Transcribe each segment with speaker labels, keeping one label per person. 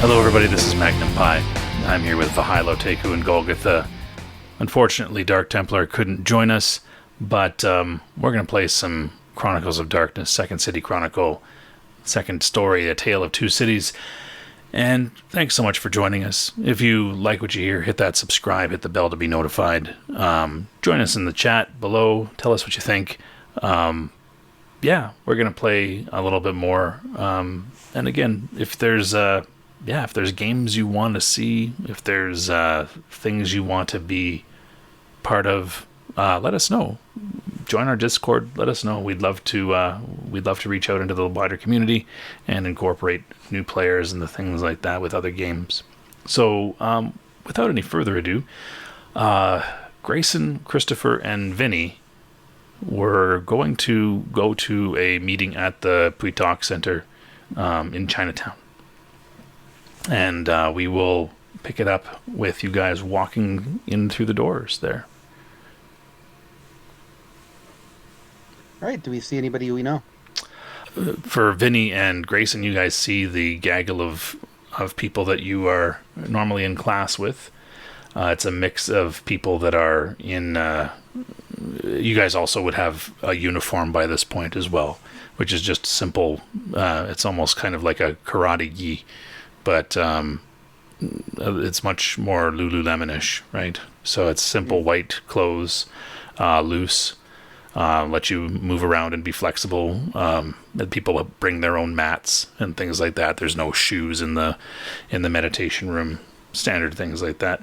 Speaker 1: Hello everybody, this is Magnum Pi. I'm here with Vahilo, Teku, and Golgotha. Unfortunately, Dark Templar couldn't join us, but we're going to play some Chronicles of Darkness, Second City Chronicle, second story, A Tale of Two Cities. And thanks so much for joining us. If you like what you hear, hit that subscribe, hit the bell to be notified. Join us in the chat below, tell us what you think. Yeah, we're going to play a little bit more. And again, if there's games you want to see, if there's things you want to be part of, let us know. Join our Discord. Let us know. We'd love to reach out into the wider community and incorporate new players and the things like that with other games. So, without any further ado, Grayson, Christopher, and Vinnie were going to go to a meeting at the Pui Tak Center in Chinatown. And we will pick it up with you guys walking in through the doors there.
Speaker 2: All right. Do we see anybody we know?
Speaker 1: For Vinnie and Grayson, you guys see the gaggle of people that you are normally in class with. It's a mix of people that are in... you guys also would have a uniform by this point as well, which is just simple. It's almost kind of like a karate gi. But it's much more Lululemon-ish, right? So it's simple white clothes, loose, let you move around and be flexible. People bring their own mats and things like that. There's no shoes in the meditation room, standard things like that.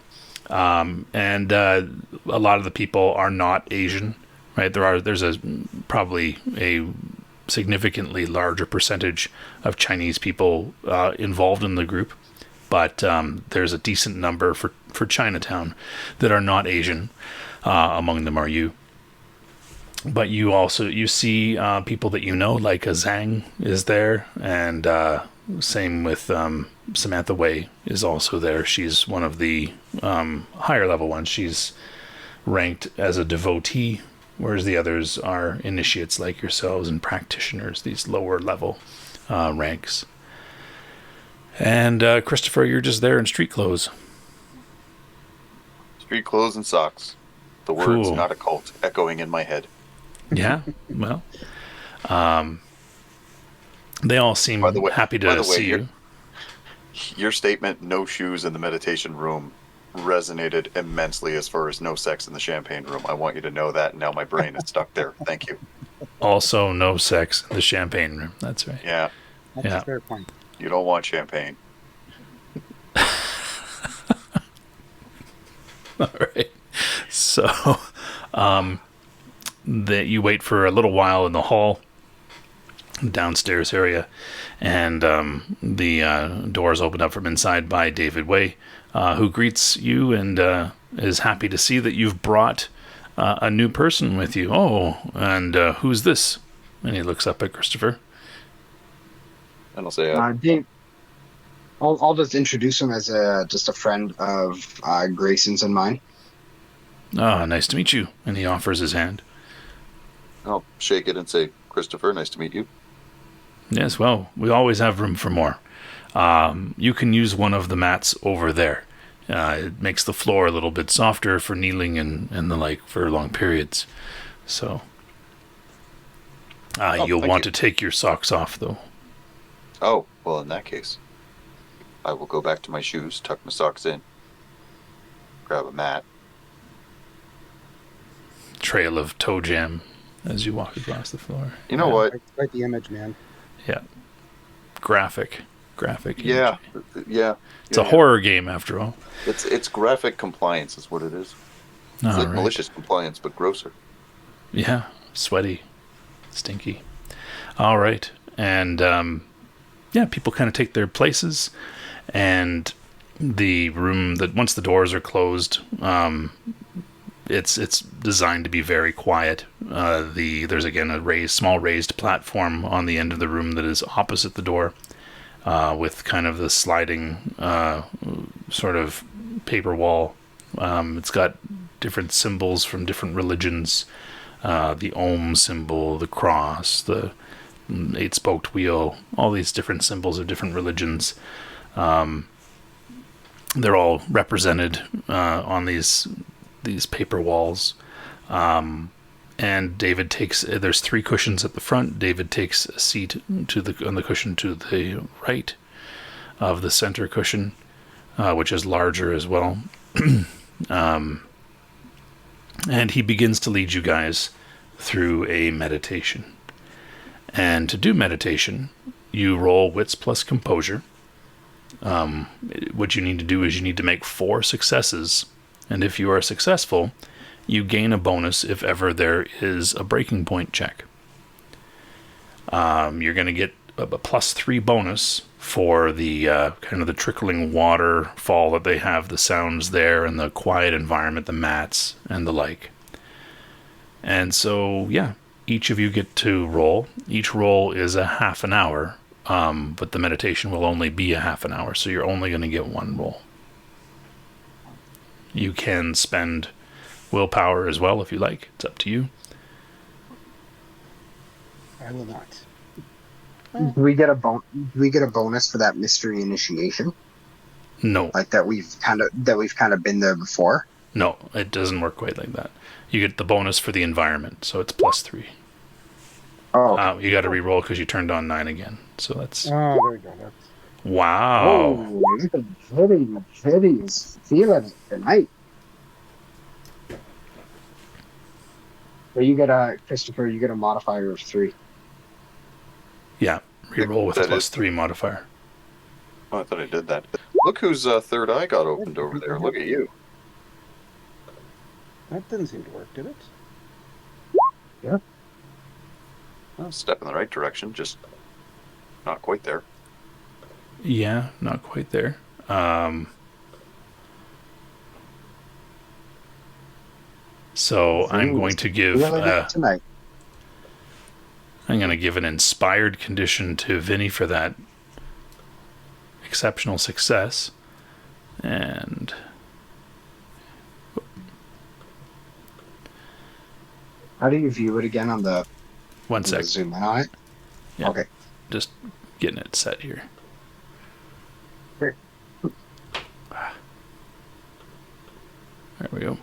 Speaker 1: And a lot of the people are not Asian, right? There's probably a significantly larger percentage of Chinese people involved in the group, but there's a decent number for Chinatown that are not Asian. Among them are you. But you see people that you know, like a Zhang is there, and same with Samantha Wei is also there. She's one of the higher level ones. She's ranked as a devotee, whereas the others are initiates like yourselves and practitioners, these lower level ranks. And Christopher, you're just there in street clothes.
Speaker 3: Street clothes and socks. The words
Speaker 1: Cool.
Speaker 3: Not a cult echoing in my head.
Speaker 1: Yeah, well, they all seem happy to see you.
Speaker 3: Your statement, no shoes in the meditation room, resonated immensely as far as no sex in the champagne room. I want you to know that. Now my brain is stuck there. Thank you.
Speaker 1: Also, no sex in the champagne room. That's right.
Speaker 3: Yeah.
Speaker 2: That's a fair point.
Speaker 3: You don't want champagne.
Speaker 1: All right. So, that you wait for a little while in the hall, downstairs area, and the doors open up from inside by David Wei, who greets you and is happy to see that you've brought a new person with you. Oh, and who's this? And he looks up at Christopher.
Speaker 3: And I'll say,
Speaker 4: Dave, I'll just introduce him as just a friend of Grayson's and mine.
Speaker 1: Ah, nice to meet you. And he offers his hand.
Speaker 3: I'll shake it and say, Christopher, nice to meet you.
Speaker 1: Yes, well, we always have room for more. You can use one of the mats over there. It makes the floor a little bit softer for kneeling and the like for long periods. So, you'll want to take your socks off, though.
Speaker 3: Oh, well, in that case, I will go back to my shoes, tuck my socks in, grab a mat.
Speaker 1: Trail of toe jam as you walk across the floor.
Speaker 3: You know what?
Speaker 2: Quite the image, man.
Speaker 1: Yeah. Graphic.
Speaker 3: Yeah.
Speaker 1: It's a horror game, after all.
Speaker 3: It's graphic compliance is what it is. It's like malicious compliance, but grosser.
Speaker 1: Yeah. Sweaty. Stinky. All right. And, people kind of take their places. And the room, once the doors are closed, it's designed to be very quiet. There's again a small raised platform on the end of the room that is opposite the door, with kind of the sliding sort of paper wall. It's got different symbols from different religions, the Om symbol, the cross, the 8-spoked wheel, all these different symbols of different religions They're all represented on these paper walls. And David takes, there's 3 cushions at the front. David takes a seat on the cushion to the right of the center cushion, which is larger as well. And he begins to lead you guys through a meditation. And to do meditation, you roll wits plus composure. What you need to do is you need to make 4 successes. And if you are successful, you gain a bonus if ever there is a breaking point check. You're going to get a +3 bonus for the kind of the trickling waterfall that they have, the sounds there, and the quiet environment, the mats, and the like. And so, yeah, each of you get to roll. Each roll is a half an hour, but the meditation will only be a half an hour, so you're only going to get 1 roll. You can spend willpower as well if you like. It's up to you.
Speaker 2: I will not.
Speaker 4: Do we get a bonus for that mystery initiation?
Speaker 1: No.
Speaker 4: Like that we've kind of been there before?
Speaker 1: No, it doesn't work quite like that. You get the bonus for the environment, so it's +3.
Speaker 4: Oh. Okay.
Speaker 1: You got to re-roll because you turned on 9 again. So that's...
Speaker 2: Oh, there we go. That's...
Speaker 1: Wow.
Speaker 4: Oh, look at Vinny's feeling it tonight. But you get Christopher, you get a modifier of 3.
Speaker 1: Yeah, re-roll with a
Speaker 3: That is-
Speaker 1: +3 modifier.
Speaker 3: Oh, I thought I did that. Look whose third eye got opened over there. Look at you.
Speaker 2: That didn't seem to work, did it?
Speaker 4: Yeah.
Speaker 3: Well, step in the right direction, just not quite there.
Speaker 1: Yeah, not quite there. So I'm going to give
Speaker 4: tonight.
Speaker 1: I'm going to give an inspired condition to Vinny for that exceptional success. And
Speaker 4: How do you view it again on the
Speaker 1: 1 sec.
Speaker 4: zoom in on it?
Speaker 1: Yeah.
Speaker 4: Okay.
Speaker 1: Just getting it set here.
Speaker 4: Sure.
Speaker 1: There we go.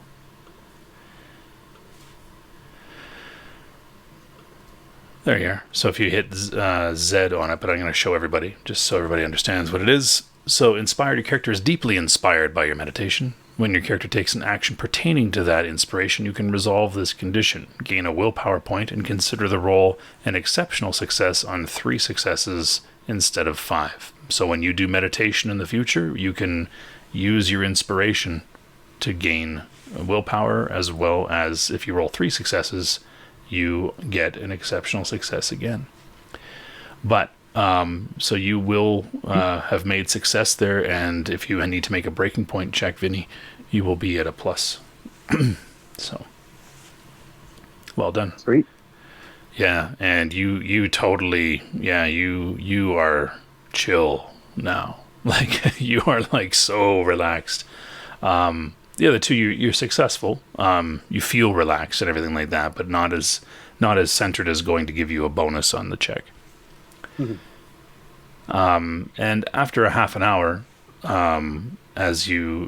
Speaker 1: There you are. So if you hit Z on it, but I'm going to show everybody, just so everybody understands what it is. So inspired, your character is deeply inspired by your meditation. When your character takes an action pertaining to that inspiration, you can resolve this condition, gain a willpower point, and consider the roll an exceptional success on 3 successes instead of 5. So when you do meditation in the future, you can use your inspiration to gain willpower, as well as if you roll 3 successes, you get an exceptional success again. But so you will have made success there, and if you need to make a breaking point check, Vinny, you will be at a plus. So well done.
Speaker 4: Sweet.
Speaker 1: Yeah, and you totally, you are chill now. Like you are like so relaxed. The other 2, you're successful. You feel relaxed and everything like that, but not as centered as going to give you a bonus on the check.
Speaker 2: Mm-hmm.
Speaker 1: And after a half an hour, as you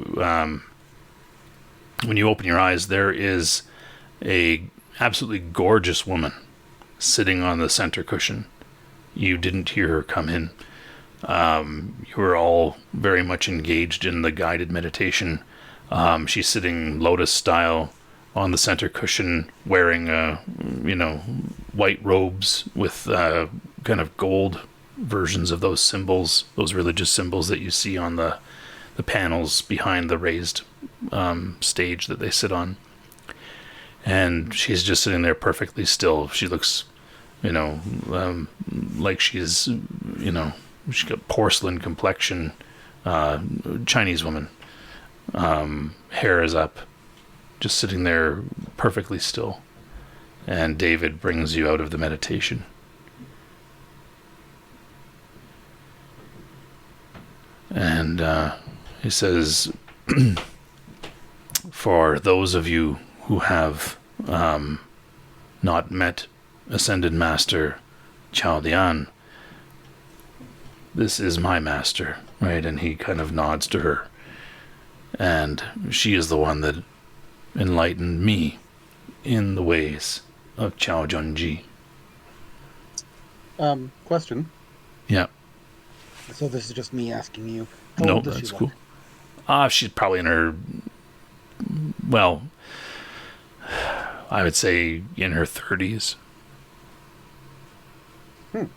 Speaker 1: when you open your eyes, there is a absolutely gorgeous woman sitting on the center cushion. You didn't hear her come in. You were all very much engaged in the guided meditation. She's sitting lotus style on the center cushion, wearing white robes with kind of gold versions of those symbols, those religious symbols that you see on the panels behind the raised stage that they sit on. And she's just sitting there perfectly still. She looks, like she's got porcelain complexion, Chinese woman. Hair is up, just sitting there perfectly still. And David brings you out of the meditation. And he says, for those of you who have not met Ascended Master Xiao Dian, this is my master, right? And he kind of nods to her. And she is the one that enlightened me in the ways of Xiao Junji.
Speaker 2: Question.
Speaker 1: Yeah.
Speaker 2: So this is just me asking you. How
Speaker 1: No,
Speaker 2: old does
Speaker 1: that's
Speaker 2: she
Speaker 1: cool.
Speaker 2: look?
Speaker 1: She's probably in her, well, I would say in her 30s.
Speaker 2: How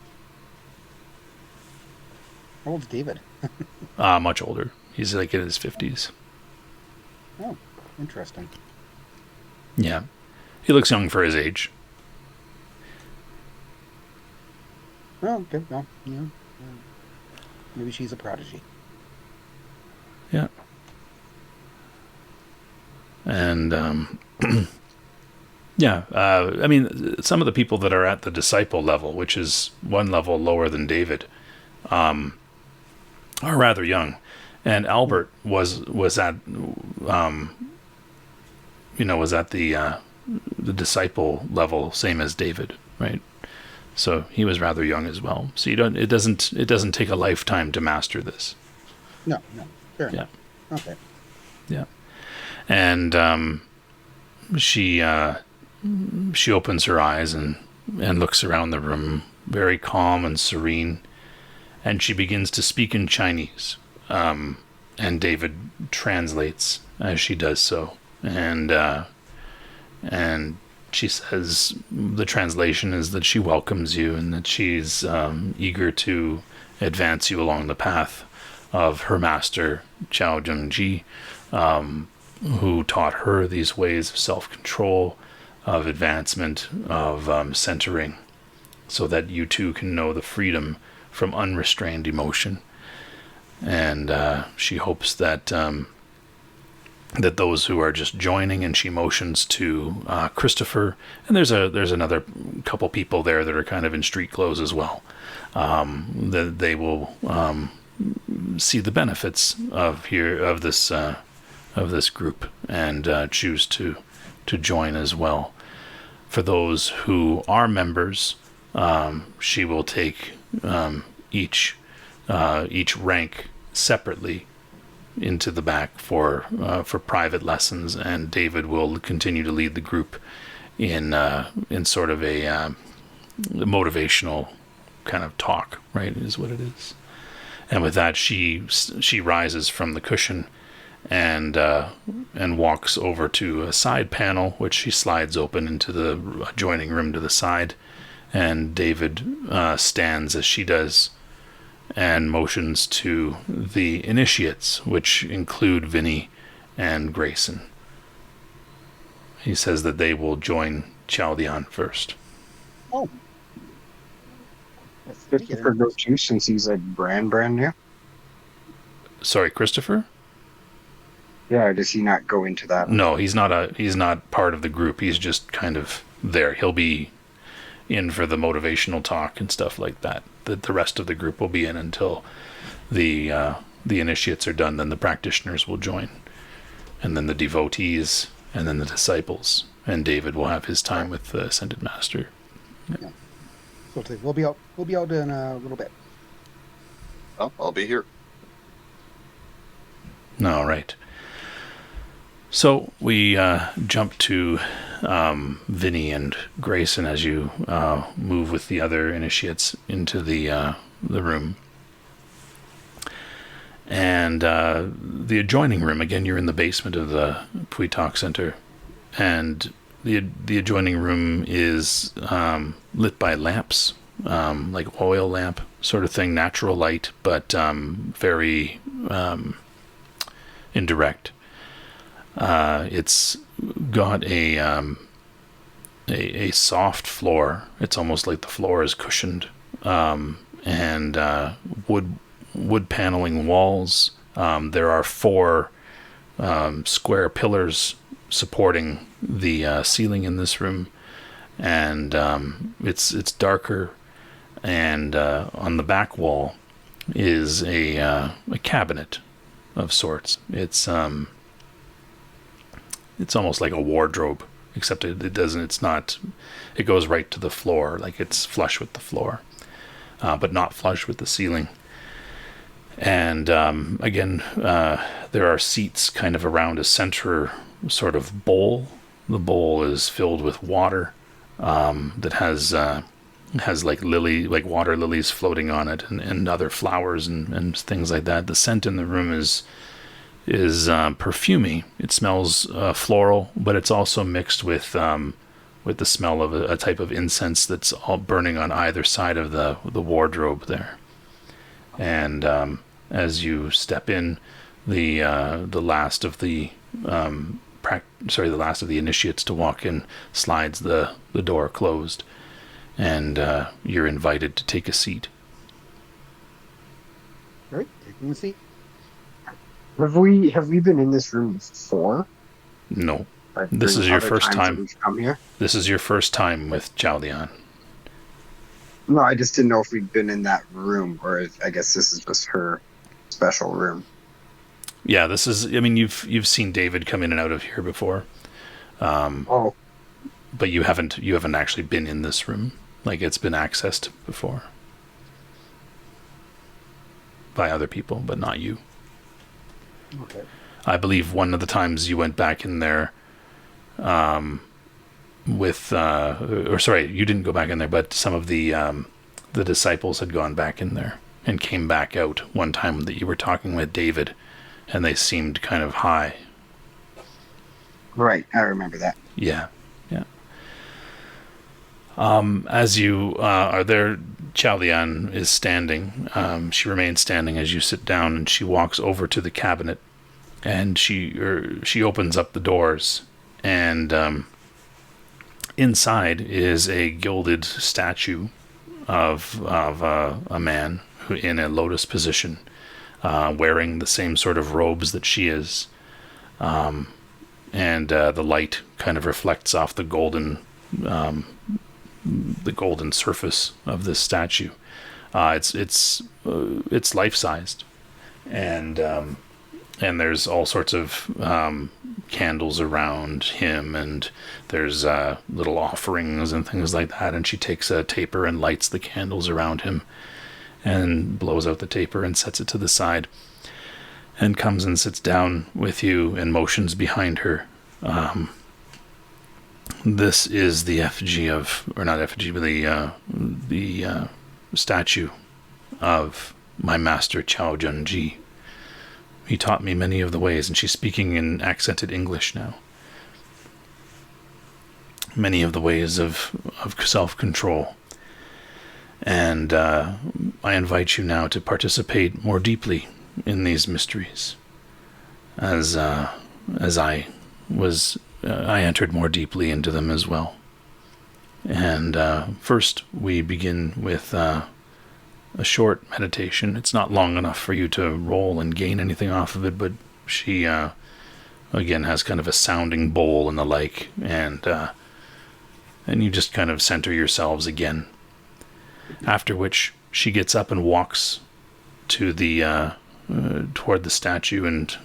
Speaker 2: old's David?
Speaker 1: Much older. He's like in his 50s.
Speaker 2: Oh, interesting.
Speaker 1: Yeah. He looks young for his age.
Speaker 2: Oh, okay. Well, yeah. Maybe she's a prodigy.
Speaker 1: Yeah. And, yeah, I mean, some of the people that are at the disciple level, which is one level lower than David, are rather young. And Albert was at, was at the disciple level, same as David, right? So he was rather young as well. So it doesn't take a lifetime to master this.
Speaker 2: No. Fair enough.
Speaker 1: Yeah.
Speaker 2: Okay.
Speaker 1: Yeah. And she opens her eyes and looks around the room, very calm and serene, and she begins to speak in Chinese. And David translates as she does so. And she says the translation is that she welcomes you and that she's eager to advance you along the path of her master, Xiao Junji, who taught her these ways of self-control, of advancement, of centering, so that you too can know the freedom from unrestrained emotion. And she hopes that that those who are just joining, and she motions to Christopher, and there's another couple people there that are kind of in street clothes as well, that they will see the benefits of this group and choose to join as well. For those who are members, she will take each rank separately into the back for private lessons, and David will continue to lead the group in sort of a motivational kind of talk, right, is what it is. And with that, she rises from the cushion and walks over to a side panel, which she slides open into the adjoining room to the side, and David stands as she does and motions to the initiates, which include Vinnie and Grayson. He says that they will join Chaldean first.
Speaker 2: Oh.
Speaker 4: Christopher go too, since he's like brand new?
Speaker 1: Sorry, Christopher?
Speaker 4: Yeah, does he not go into that?
Speaker 1: No, he's not part of the group. He's just kind of there. He'll be in for the motivational talk and stuff like that. The rest of the group will be in until the initiates are done. Then the practitioners will join, and then the devotees, and then the disciples. And David will have his time with the Ascended Master.
Speaker 2: Yeah. So we'll be out in a little bit.
Speaker 3: Oh, I'll be here.
Speaker 1: All right. So we jump to Vinnie and Grayson as you move with the other initiates into the room. And the adjoining room, again, you're in the basement of the Pui Tak Center. And the adjoining room is lit by lamps, like oil lamp sort of thing, natural light, but very indirect. It's got a soft floor. It's almost like the floor is cushioned, and wood paneling walls. There are 4 square pillars supporting the ceiling in this room, and it's darker. And on the back wall is a cabinet of sorts. It's almost like a wardrobe, except it doesn't. It's not. It goes right to the floor, like it's flush with the floor, but not flush with the ceiling. And again, there are seats kind of around a center sort of bowl. The bowl is filled with water that has like water lilies floating on it, and other flowers and things like that. The scent in the room is perfumey. It smells floral, but it's also mixed with the smell of a type of incense that's all burning on either side of the wardrobe there. And as you step in, the last of the initiates to walk in slides the door closed, and you're invited to take a seat.
Speaker 2: All right, taking a seat.
Speaker 4: Have we been in this room before?
Speaker 1: No.
Speaker 4: Like,
Speaker 1: This is your
Speaker 4: other
Speaker 1: first
Speaker 4: times
Speaker 1: time.
Speaker 4: that we've come here?
Speaker 1: This is your first time with Xiao Lian.
Speaker 4: No, I just didn't know if we'd been in that room, or I guess this is just her special room.
Speaker 1: Yeah, this is. I mean, you've seen David come in and out of here before,
Speaker 4: Oh,
Speaker 1: but you haven't actually been in this room. Like, it's been accessed before by other people, but not you.
Speaker 2: Okay.
Speaker 1: I believe one of the times you went back in there you didn't go back in there, but some of the disciples had gone back in there and came back out one time that you were talking with David, and they seemed kind of high.
Speaker 4: right. I remember that.
Speaker 1: Yeah. As you are there, Xiao Lian is standing. She remains standing as you sit down, and she walks over to the cabinet, and she opens up the doors, and inside is a gilded statue of a man who in a lotus position, wearing the same sort of robes that she is, and the light kind of reflects off the golden surface of this statue. It's life-sized, and there's all sorts of candles around him, and there's little offerings and things like that. And she takes a taper and lights the candles around him, and blows out the taper and sets it to the side, and comes and sits down with you and motions behind her. This is the effigy but the statue of my master Qiao Junji. He taught me many of the ways, and she's speaking in accented English now. Many of the ways of self-control. And I invite you now to participate more deeply in these mysteries, as I entered more deeply into them as well. And first, we begin with a short meditation. It's not long enough for you to roll and gain anything off of it, but she, again, has kind of a sounding bowl and the like, and you just kind of center yourselves again. After which, she gets up and walks to the toward the statue, and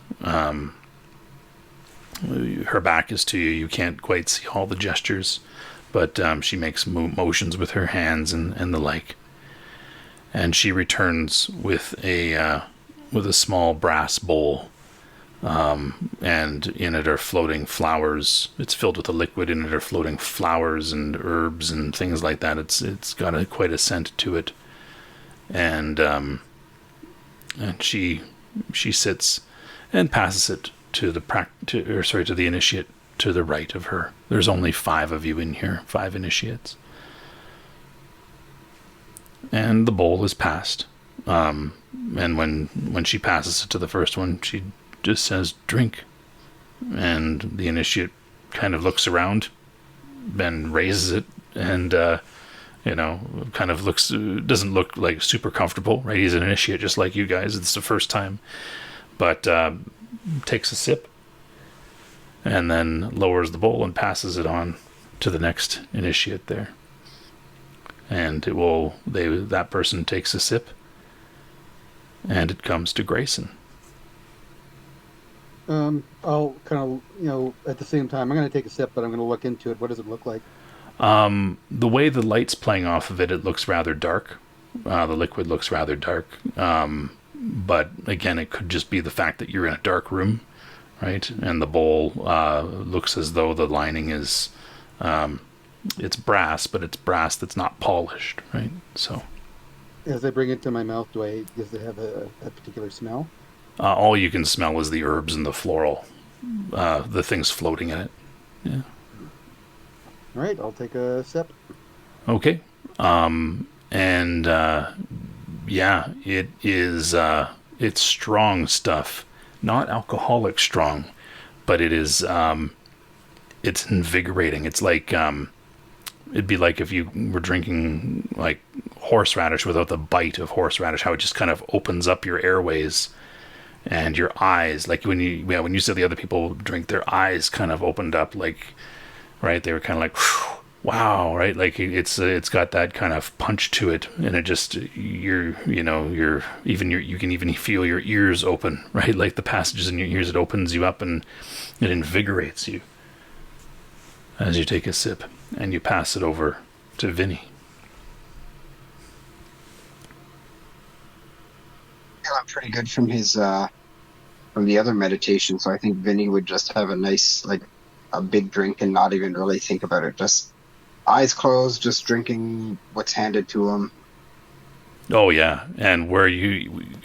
Speaker 1: her back is to you. You can't quite see all the gestures, but she makes motions with her hands and the like. And she returns with a small brass bowl, and in it are floating flowers. It's filled with a liquid. In it are floating flowers and herbs and things like that. It's got quite a scent to it, and she sits and passes it to the initiate to the right of her. There's only 5 of you in here, 5 initiates. And the bowl is passed. And when she passes it to the first one, she just says, "Drink." And the initiate kind of looks around, then raises it, and kind of doesn't look like super comfortable, right? He's an initiate just like you guys. It's the first time. But takes a sip, and then lowers the bowl and passes it on to the next initiate there. And that person takes a sip, and it comes to Grayson.
Speaker 2: I'll kind of, at the same time, I'm going to take a sip, but I'm going to look into it. What does it look like?
Speaker 1: The way the light's playing off of it, it looks rather dark. The liquid looks rather dark. but again, it could just be the fact that you're in a dark room, right? And the bowl looks as though the lining is, it's brass, but it's brass that's not polished, right? So
Speaker 2: As I bring it to my mouth, does it have a particular smell?
Speaker 1: all you can smell is the herbs and the floral, the things floating in it. Yeah.
Speaker 2: All right, I'll take a sip.
Speaker 1: Okay. And yeah, it is. It's strong stuff, not alcoholic strong, but it is. It's invigorating. It's like it'd be like if you were drinking like horseradish without the bite of horseradish. How it just kind of opens up your airways and your eyes. Like when you said the other people drink, their eyes kind of opened up. Like, right, they were kind of like, whew, wow, right? Like it's got that kind of punch to it, and it just you can even feel your ears open, right? Like the passages in your ears, it opens you up and it invigorates you as you take a sip, and you pass it over to Vinnie.
Speaker 4: I'm pretty good from his from the other meditation, so I think Vinny would just have a nice, like, a big drink and not even really think about it. Just eyes closed, just drinking what's handed to him.
Speaker 1: Oh yeah, and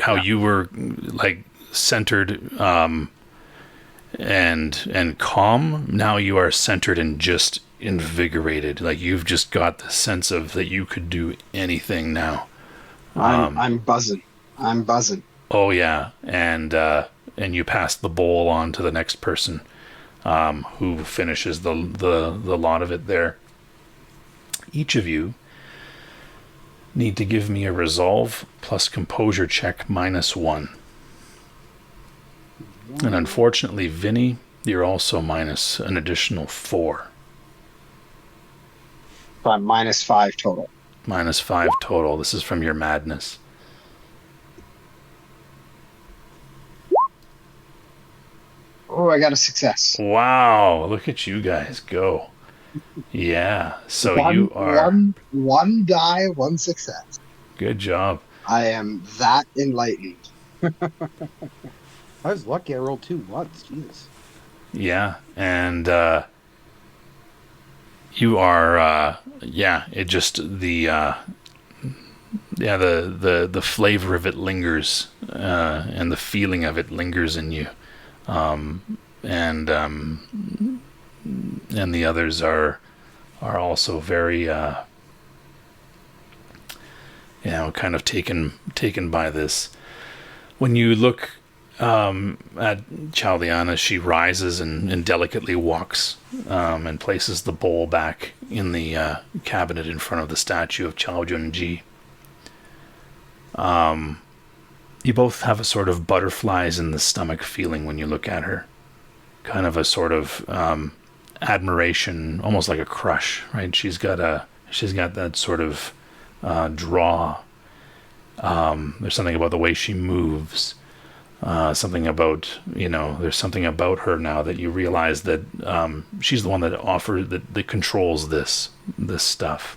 Speaker 1: how you were like centered and calm. Now you are centered and just invigorated. Like you've just got the sense of that you could do anything now.
Speaker 4: I'm buzzing. I'm buzzing.
Speaker 1: Oh yeah, and you pass the bowl on to the next person, who finishes the lot of it there. Each of you need to give me a resolve plus composure check -1. And unfortunately, Vinny, you're also minus an additional 4.
Speaker 4: So I'm -5 total.
Speaker 1: -5 total. This is from your madness.
Speaker 4: Oh, I got a success.
Speaker 1: Wow, look at you guys go. Yeah, so you are...
Speaker 4: One die, one success.
Speaker 1: Good job.
Speaker 4: I am that enlightened.
Speaker 2: I was lucky I rolled 2 once. Jesus.
Speaker 1: Yeah, and you are... it just... The flavor of it lingers, and the feeling of it lingers in you. And the others are also very kind of taken by this. When you look at Chaldea, she rises and delicately walks and places the bowl back in the cabinet in front of the statue of Chao Junji. You both have a sort of butterflies in the stomach feeling when you look at her. Kind of a sort of admiration, almost like a crush, right? She's got that sort of draw. There's something about the way she moves. Something about, there's something about her now that you realize that she's the one that controls this stuff.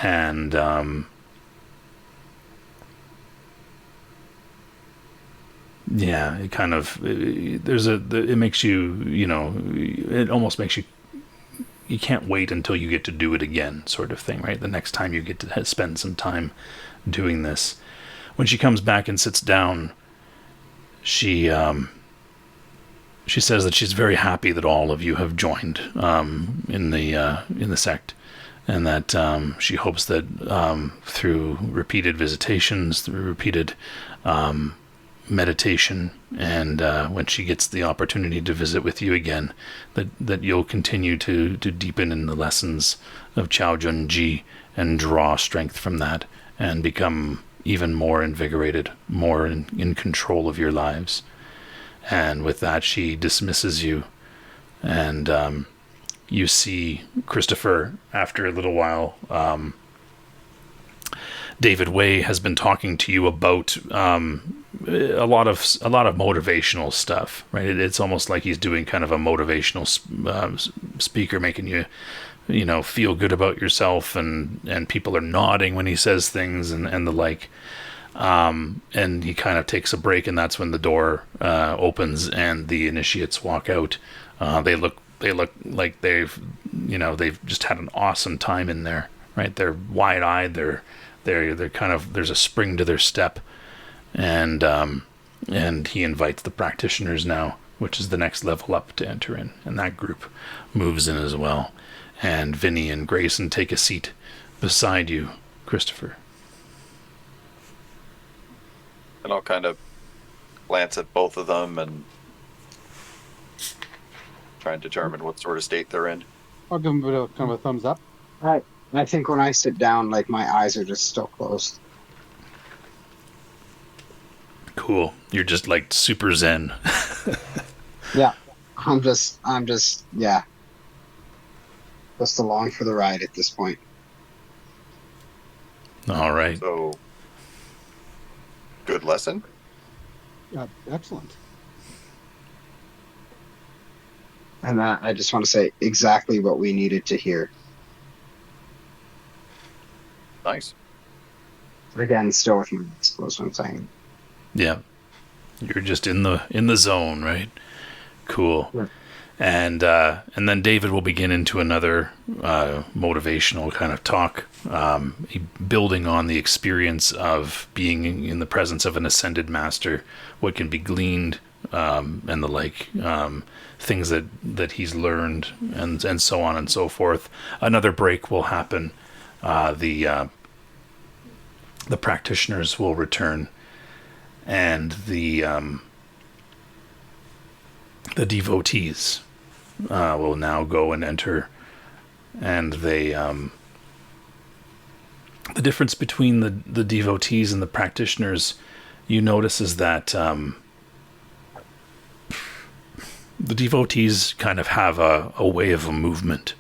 Speaker 1: And it kind of it makes you, it almost makes you can't wait until you get to do it again, sort of thing, right? The next time you get to spend some time doing this. When she comes back and sits down, she says that she's very happy that all of you have joined in the sect, and that she hopes that through repeated visitations, through repeated meditation, and when she gets the opportunity to visit with you again, that you'll continue to deepen in the lessons of Chao Junji and draw strength from that and become even more invigorated, more in control of your lives. And with that, she dismisses you, and you see Christopher after a little while. David Wei has been talking to you about a lot of motivational stuff, right? It's almost like he's doing kind of a motivational speaker, making you, feel good about yourself, and people are nodding when he says things and the like. And he kind of takes a break, and that's when the door opens and the initiates walk out. They look like they've just had an awesome time in there, right? They're wide-eyed. They're kind of, there's a spring to their step, and he invites the practitioners now, which is the next level up, to enter in, and that group moves in as well. And Vinnie and Grayson take a seat beside you, Christopher.
Speaker 3: And I'll kind of glance at both of them and try and determine what sort of state they're in.
Speaker 2: I'll give them a bit of kind of a thumbs up.
Speaker 4: Right. I think when I sit down, like, my eyes are just still closed.
Speaker 1: Cool. You're just like super zen.
Speaker 4: Yeah. I'm just, yeah. Just along for the ride at this point.
Speaker 1: All right.
Speaker 3: So, good lesson.
Speaker 2: Excellent.
Speaker 4: And I just want to say exactly what we needed to hear.
Speaker 3: Nice.
Speaker 4: Again, still with my eyes closed, what I'm saying.
Speaker 1: Yeah. You're just in the zone, right? Cool.
Speaker 4: Yeah.
Speaker 1: And then David will begin into another motivational kind of talk, building on the experience of being in the presence of an ascended master, what can be gleaned, and the like, things that he's learned, and so on and so forth. Another break will happen. The practitioners will return, and the devotees will now go and enter, and they the difference between the devotees and the practitioners, you notice, is that the devotees kind of have a way of a movement.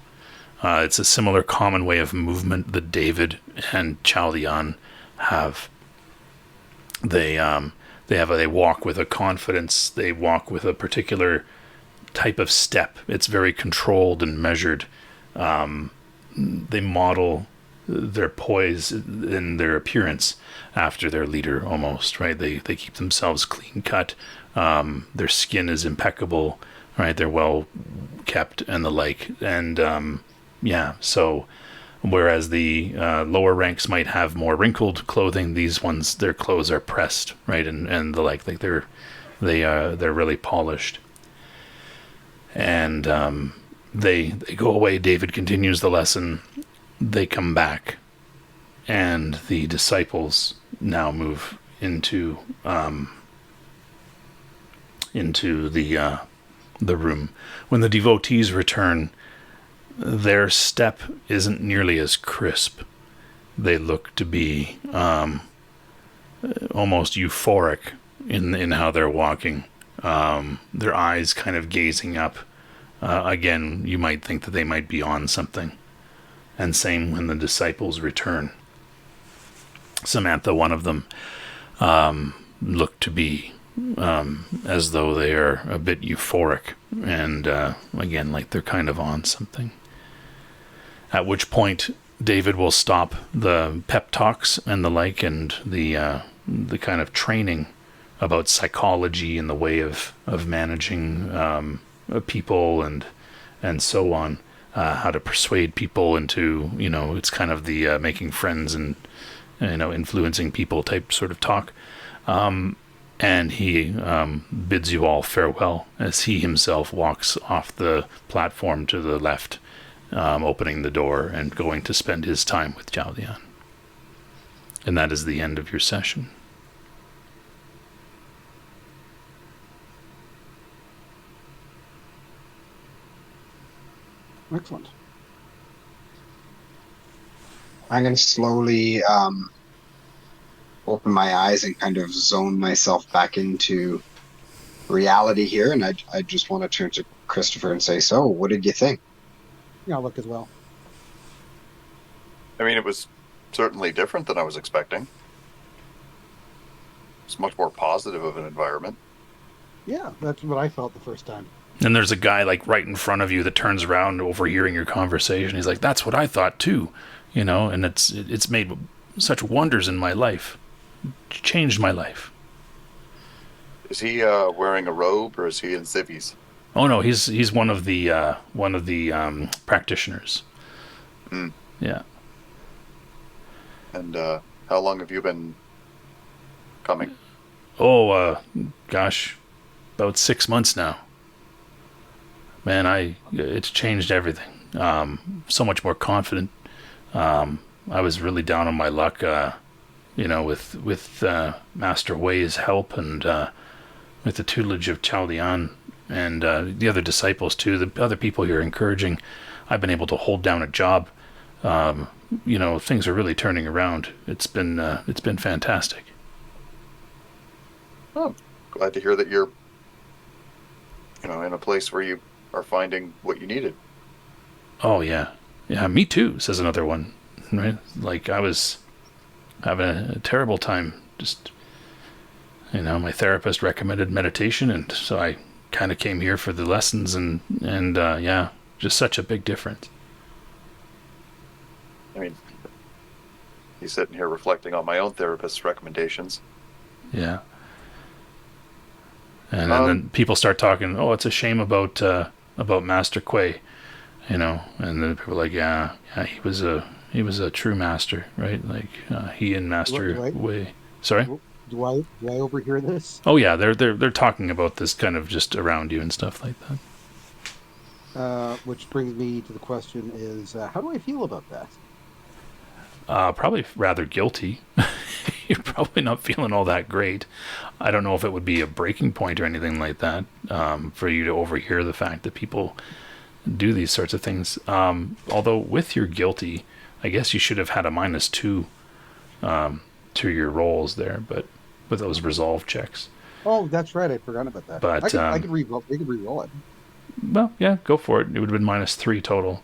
Speaker 1: It's a similar common way of movement that David and Xiao have. They walk with a confidence. They walk with a particular type of step. It's very controlled and measured. They model their poise and their appearance after their leader, almost, right? They keep themselves clean cut. Their skin is impeccable, right? They're well kept and the like. And so whereas the lower ranks might have more wrinkled clothing, these ones, their clothes are pressed, right? And the like they're really polished. And they go away. David continues the lesson. They come back, and the disciples now move into the room. When the devotees return, their step isn't nearly as crisp. They look to be almost euphoric in how they're walking. Their eyes kind of gazing up. Again, you might think that they might be on something. And same when the disciples return. Samantha, one of them, look to be as though they are a bit euphoric, and again, like they're kind of on something. At which point, David will stop the pep talks and the like, and the kind of training about psychology and the way of managing people and so on, how to persuade people into, it's kind of the making friends and influencing people type sort of talk. And he bids you all farewell as he himself walks off the platform to the left, opening the door and going to spend his time with Xiao. And that is the end of your session.
Speaker 2: Excellent.
Speaker 4: I'm going to slowly open my eyes and kind of zone myself back into reality here. And I just want to turn to Christopher and say, so what did you think?
Speaker 2: Yeah, I'll look as well.
Speaker 3: I mean, it was certainly different than I was expecting. It's much more positive of an environment.
Speaker 2: Yeah, that's what I felt the first time.
Speaker 1: And there's a guy like right in front of you that turns around overhearing your conversation. He's like, that's what I thought too, and it's made such wonders in my life. changed my life.
Speaker 3: Is he wearing a robe or is he in civvies?
Speaker 1: Oh no, he's one of the practitioners.
Speaker 3: Mm.
Speaker 1: Yeah.
Speaker 3: And how long have you been coming?
Speaker 1: Oh, gosh, about 6 months now. Man, it's changed everything. So much more confident. I was really down on my luck, with Master Wei's help and with the tutelage of Chao Lian and the other disciples too. The other people here encouraging. I've been able to hold down a job. Things are really turning around. It's been fantastic.
Speaker 3: Oh, glad to hear that you're, in a place where you are finding what you needed.
Speaker 1: Oh yeah, me too. Says another one. Right, like I was having a terrible time. Just my therapist recommended meditation, and so I kind of came here for the lessons, and just such a big difference.
Speaker 3: I mean, he's sitting here reflecting on my own therapist's recommendations.
Speaker 1: Yeah. And then people start talking, oh, it's a shame about Master Kui, and then people are like, yeah, he was a true master, right? Like he and Master Wei. Sorry?
Speaker 2: Do I overhear this?
Speaker 1: Oh yeah, they're talking about this kind of just around you and stuff like
Speaker 2: that. Which brings me to the question is, how do I feel about that?
Speaker 1: Probably rather guilty. You're probably not feeling all that great. I don't know if it would be a breaking point or anything like that for you to overhear the fact that people do these sorts of things. Although with your guilty, I guess you should have had a -2 to your rolls there, but with those resolve checks.
Speaker 2: Oh, that's right. I forgot about that.
Speaker 1: But
Speaker 2: I could re-roll. We could re-roll it.
Speaker 1: Well, yeah, go for it. It would have been -3 total.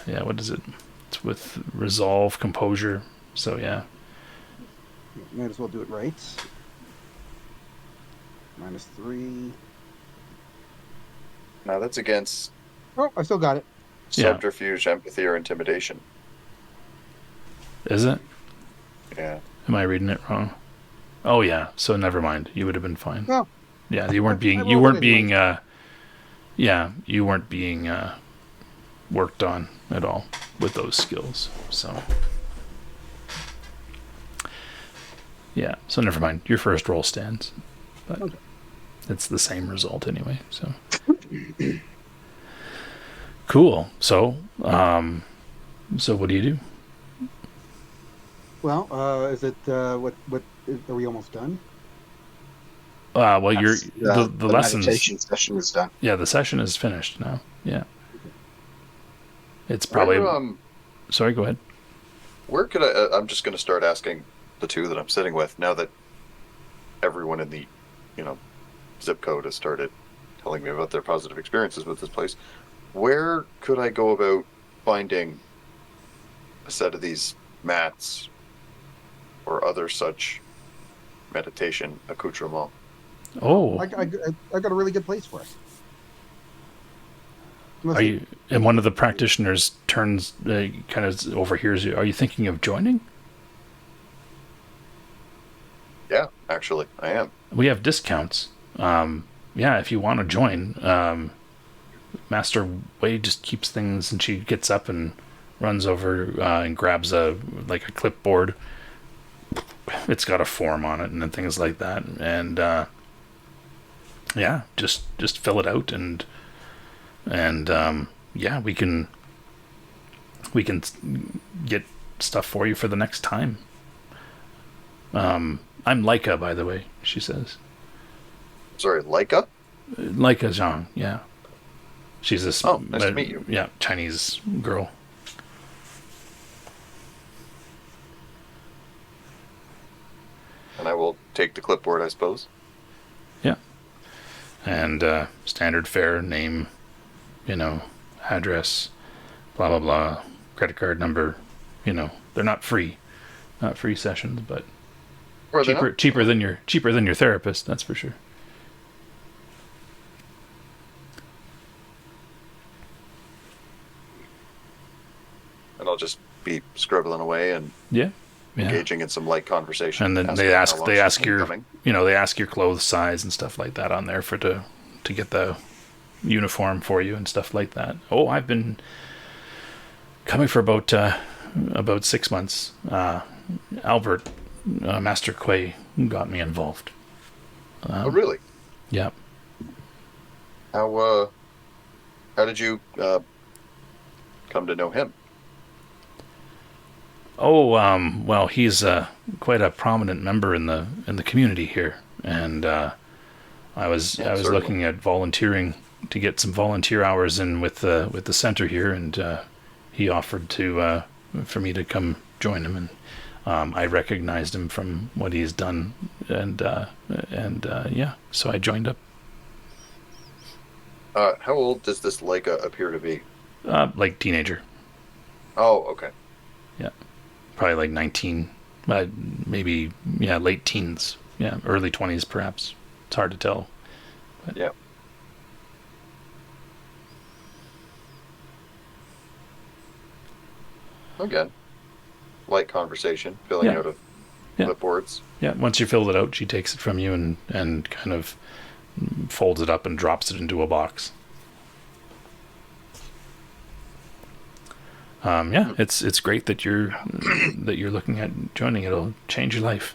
Speaker 1: Yeah, what is it? It's with resolve, composure. So yeah.
Speaker 2: Might as well do it right. -3.
Speaker 3: Now that's against.
Speaker 2: Oh, I still got it.
Speaker 3: Subterfuge, empathy, or intimidation.
Speaker 1: Is it?
Speaker 3: Yeah.
Speaker 1: Am I reading it wrong? Oh yeah. So never mind. You would have been fine.
Speaker 2: Well,
Speaker 1: yeah, you weren't being worked on at all with those skills. So yeah. So never mind. Your first roll stands, but it's the same result anyway. So cool. So what do you do?
Speaker 2: Well, is it what are we almost done?
Speaker 1: Well, the lessons.
Speaker 4: Meditation session is done.
Speaker 1: Yeah, the session is finished now. Yeah. It's probably. Sorry, go ahead.
Speaker 3: Where could I'm just going to start asking the two that I'm sitting with now that everyone in the, zip code has started telling me about their positive experiences with this place. Where could I go about finding a set of these mats or other such meditation accoutrement?
Speaker 1: Oh,
Speaker 2: I got a really good place for it.
Speaker 1: Are you? And one of the practitioners turns, kind of overhears you. Are you thinking of joining?
Speaker 3: Yeah, actually, I am.
Speaker 1: We have discounts. Yeah, if you want to join, Master Wei just keeps things, and she gets up and runs over and grabs a clipboard. It's got a form on it and things like that, and yeah, just fill it out and yeah, we can get stuff for you for the next time. I'm Leica, by the way, she says.
Speaker 3: Sorry, Leica?
Speaker 1: Leica Zhang, yeah. She's this.
Speaker 3: Oh, nice to meet you.
Speaker 1: Yeah, Chinese girl.
Speaker 3: And I will take the clipboard, I suppose.
Speaker 1: Yeah. And standard fare, name, address, blah, blah, blah, credit card number. They're not free sessions, but cheaper than your therapist, that's for sure.
Speaker 3: And I'll just be scribbling away and
Speaker 1: Yeah.
Speaker 3: engaging in some light conversation.
Speaker 1: And then
Speaker 3: asking
Speaker 1: they
Speaker 3: how
Speaker 1: ask
Speaker 3: long
Speaker 1: they
Speaker 3: she's
Speaker 1: ask
Speaker 3: been
Speaker 1: your
Speaker 3: coming.
Speaker 1: they ask your clothes size and stuff like that on there to get the uniform for you and stuff like that. Oh, I've been coming for about 6 months. Albert, Master Quay, got me involved.
Speaker 3: Oh, really?
Speaker 1: Yeah.
Speaker 3: How did you come to know him?
Speaker 1: Oh, well, he's quite a prominent member in the community here, and I was
Speaker 3: certainly.
Speaker 1: looking at volunteering to get some volunteer hours in with the center here, and he offered for me to come join him, and I recognized him from what he's done, and yeah, so I joined up.
Speaker 3: How old does this Leica appear to be?
Speaker 1: Like teenager.
Speaker 3: Oh, okay.
Speaker 1: Yeah, probably like 19, maybe late teens. Yeah, early 20s perhaps. It's hard to tell. But.
Speaker 3: Yeah. Again, light conversation, filling out of clipboards.
Speaker 1: Yeah, once you fill it out, she takes it from you and kind of folds it up and drops it into a box. Yeah, it's great that you're looking at joining. It'll change your life.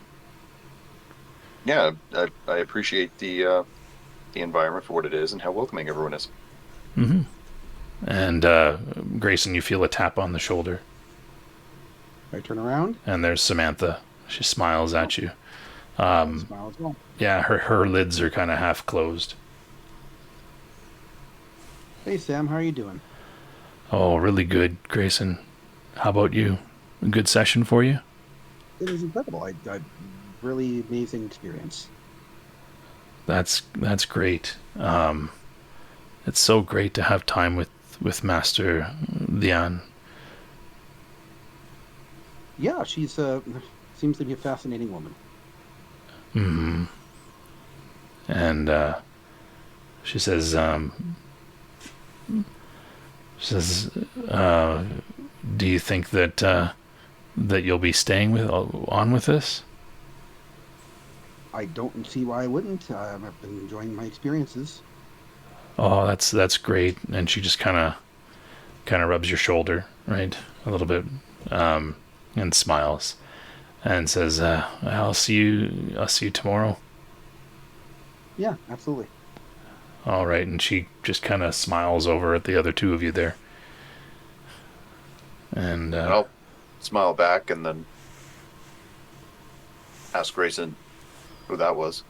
Speaker 3: Yeah, I appreciate the environment for what it is and how welcoming everyone is.
Speaker 1: Mm-hmm. And Grayson, you feel a tap on the shoulder.
Speaker 2: I turn around.
Speaker 1: And there's Samantha. She smiles at you.
Speaker 2: Smile as well.
Speaker 1: Yeah, her lids are kind of half closed.
Speaker 2: Hey, Sam, how are you doing?
Speaker 1: Oh, really good, Grayson. How about you? A good session for you?
Speaker 2: It was incredible. I really amazing experience.
Speaker 1: That's great. It's so great to have time with Master Lian.
Speaker 2: Yeah, she's seems to be a fascinating woman.
Speaker 1: Mm-hmm. And she says, do you think that you'll be staying on with this?
Speaker 2: I don't see why I wouldn't. I've been enjoying my experiences.
Speaker 1: Oh, that's great. And she just kind of rubs your shoulder, right, a little bit, and smiles, and says, "I'll see you tomorrow."
Speaker 2: Yeah, absolutely.
Speaker 1: All right, and she just kind of smiles over at the other two of you there, and
Speaker 3: I'll smile back and then ask Grayson who that was.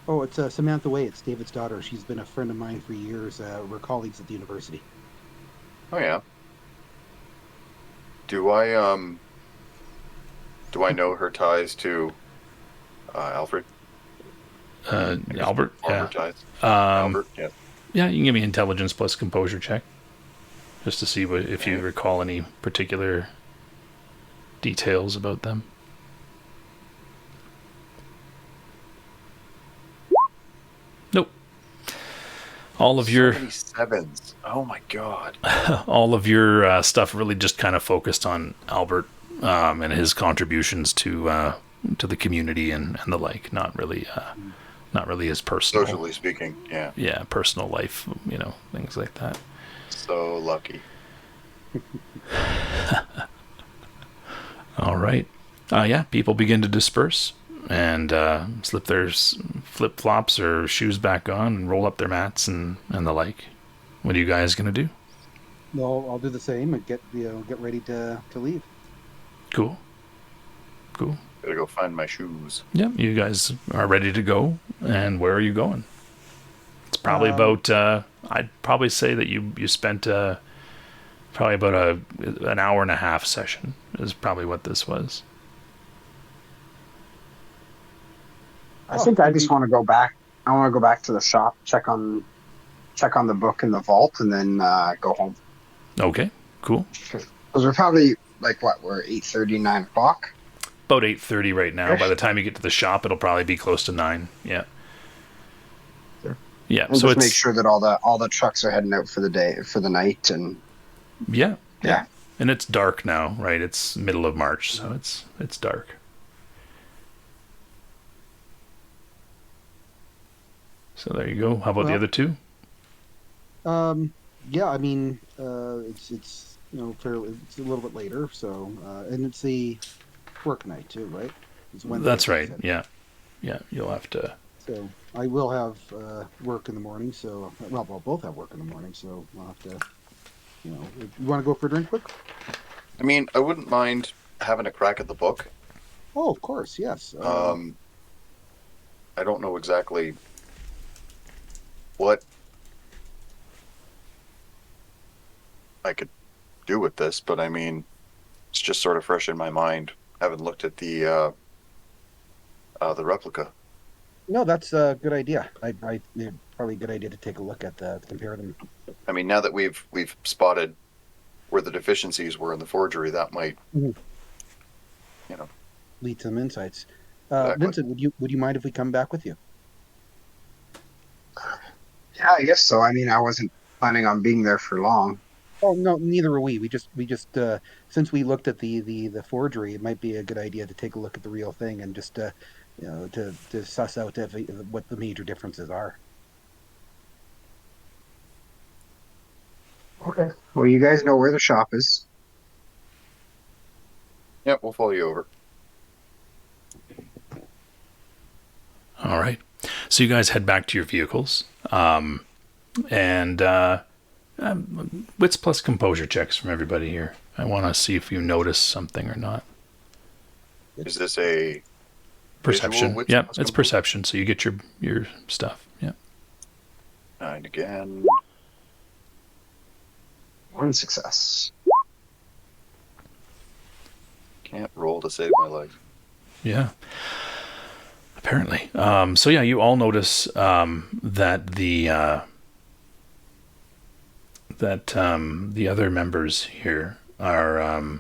Speaker 2: Oh, it's Samantha Wei. It's David's daughter. She's been a friend of mine for years. We're colleagues at the university.
Speaker 3: Oh yeah. Do I know her ties to Alfred?
Speaker 1: Albert, yeah.
Speaker 3: Ties. Albert, yeah.
Speaker 1: Yeah, you can give me intelligence plus composure check, just to see if you recall any particular details about them. Nope. All of your
Speaker 3: so many sevens. Oh my god.
Speaker 1: all of your stuff really just kind of focused on Albert and his contributions to the community and the like. Not really his personal.
Speaker 3: Socially speaking, yeah.
Speaker 1: Yeah, personal life, things like that.
Speaker 3: So lucky.
Speaker 1: All right. Yeah, people begin to disperse and slip their flip-flops or shoes back on and roll up their mats and the like. What are you guys going to do?
Speaker 2: Well, I'll do the same and get ready to leave.
Speaker 1: Cool.
Speaker 3: Gotta go find my shoes.
Speaker 1: Yeah, you guys are ready to go. And where are you going? It's probably about, I'd probably say that you spent probably about an hour and a half session is probably what this was.
Speaker 4: I think I just want to go back. I want to go back to the shop, check on the book in the vault, and then go home.
Speaker 1: Okay, cool.
Speaker 4: Because we're probably we're 8:30, 9 o'clock.
Speaker 1: About 8:30 right now. By the time you get to the shop, it'll probably be close to 9. Yeah.
Speaker 4: Sure.
Speaker 1: Yeah.
Speaker 4: And
Speaker 1: so
Speaker 4: make sure that all the trucks are heading out for the night, and
Speaker 1: yeah. And it's dark now, right? It's middle of March, so it's dark. So there you go. How about the other two?
Speaker 2: Yeah, I mean, it's fairly, it's a little bit later, so and it's a work night too, right? It's Wednesday.
Speaker 1: That's right. Yeah, you'll have to.
Speaker 2: So I will have work in the morning. So we'll both have work in the morning. So we'll have to, you want to go for a drink quick?
Speaker 3: I mean, I wouldn't mind having a crack at the book.
Speaker 2: Oh, of course, yes.
Speaker 3: I don't know exactly what I could do with this, but I mean, it's just sort of fresh in my mind. Haven't looked at the replica.
Speaker 2: No, that's a good idea. Probably a good idea to take a look at compare them.
Speaker 3: I mean, now that we've spotted where the deficiencies were in the forgery, that might,
Speaker 2: lead to some insights.
Speaker 3: Exactly.
Speaker 2: Vincent, would you mind if we come back with you?
Speaker 4: Yeah, I guess so. I mean, I wasn't planning on being there for long.
Speaker 2: Oh no, neither are we. We just since we looked at the forgery, it might be a good idea to take a look at the real thing and just to suss out what the major differences are.
Speaker 4: Okay. Well, you guys know where the shop is.
Speaker 3: yeah, we'll follow you over.
Speaker 1: All right. So you guys head back to your vehicles, and wits plus composure checks from everybody here. I want to see if you notice something or not.
Speaker 3: Is this a
Speaker 1: Perception.
Speaker 3: visual wits
Speaker 1: Yeah,
Speaker 3: plus
Speaker 1: it's
Speaker 3: composure?
Speaker 1: perception. So you get your stuff. Yeah.
Speaker 3: 9 again.
Speaker 4: One success.
Speaker 3: Can't roll to save my life.
Speaker 1: Yeah. Apparently. So yeah, you all notice that the other members here are.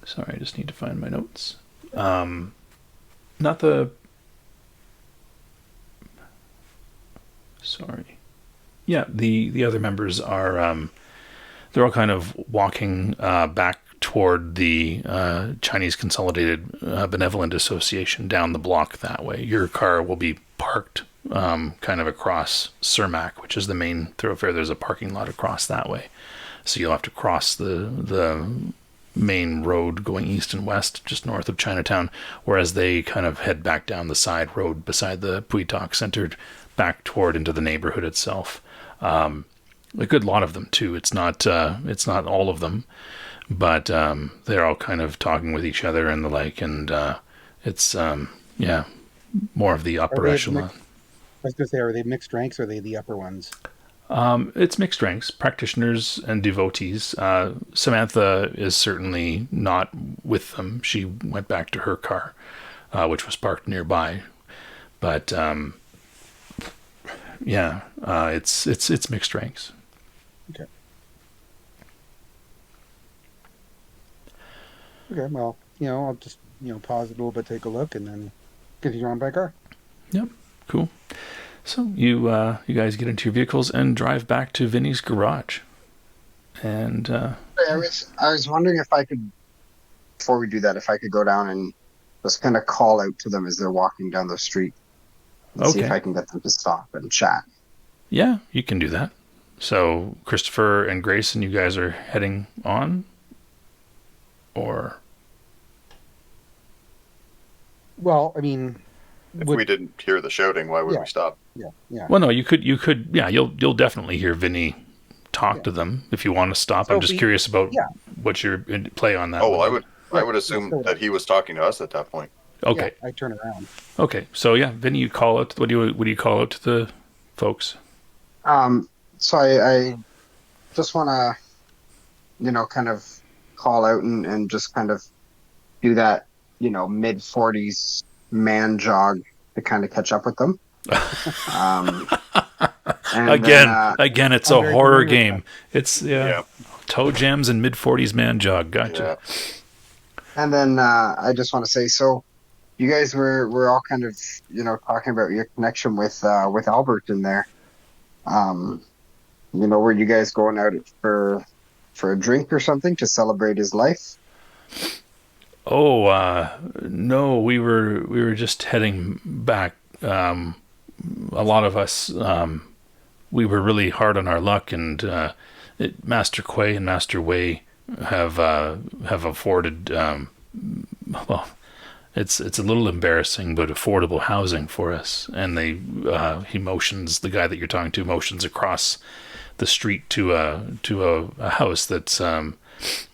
Speaker 1: Sorry, I just need to find my notes. Not the. Sorry. Yeah, the other members are. They're all kind of walking back toward the Chinese Consolidated Benevolent Association down the block that way. Your car will be parked kind of across Cermak, which is the main thoroughfare. There's a parking lot across that way. So you'll have to cross the main road going east and west, just north of Chinatown, whereas they kind of head back down the side road beside the Pui Tak Center back toward into the neighborhood itself. A good lot of them too. It's not all of them, but they're all kind of talking with each other and the like, and it's more of the upper echelon.
Speaker 2: I was going to say, are they mixed ranks or are they the upper ones?
Speaker 1: It's mixed ranks, practitioners and devotees. Samantha is certainly not with them. She went back to her car, which was parked nearby. But it's mixed ranks.
Speaker 2: Okay. Okay. Well, I'll just pause it a little bit, take a look, and then continue on by car.
Speaker 1: Yep. Cool. So you guys get into your vehicles and drive back to Vinnie's garage. And
Speaker 4: I was wondering if I could, before we do that, if I could go down and just kind of call out to them as they're walking down the street and see if I can get them to stop and chat.
Speaker 1: Yeah, you can do that. So Christopher and Grayson, you guys are heading on? Or?
Speaker 2: Well, I mean...
Speaker 3: If we didn't hear the shouting, why would we stop?
Speaker 2: Yeah.
Speaker 1: Well, no, you could. Yeah, you'll definitely hear Vinnie talk to them if you want to stop.
Speaker 2: So
Speaker 1: I'm just curious about what's your play on that.
Speaker 3: Oh, well, I would assume that he was talking to us at that point.
Speaker 1: Okay.
Speaker 2: Yeah, I turn around.
Speaker 1: Okay, so yeah, Vinnie, you call out. What do you call out to the folks?
Speaker 4: So I just want to, kind of call out and just kind of do that, mid-40s man jog to kind of catch up with them.
Speaker 1: Again, it's a horror game. It's toe jams and mid-40s man jog. Gotcha.
Speaker 3: Yeah.
Speaker 4: And then I just want to say, so you guys were all kind of talking about your connection with Albert in there. Were you guys going out for a drink or something to celebrate his life?
Speaker 1: Oh, no, we were just heading back. A lot of us, we were really hard on our luck, and Master Quay and Master Wei have afforded, well, it's a little embarrassing, but affordable housing for us. And he motions, the guy that you're talking to motions across the street to a house that's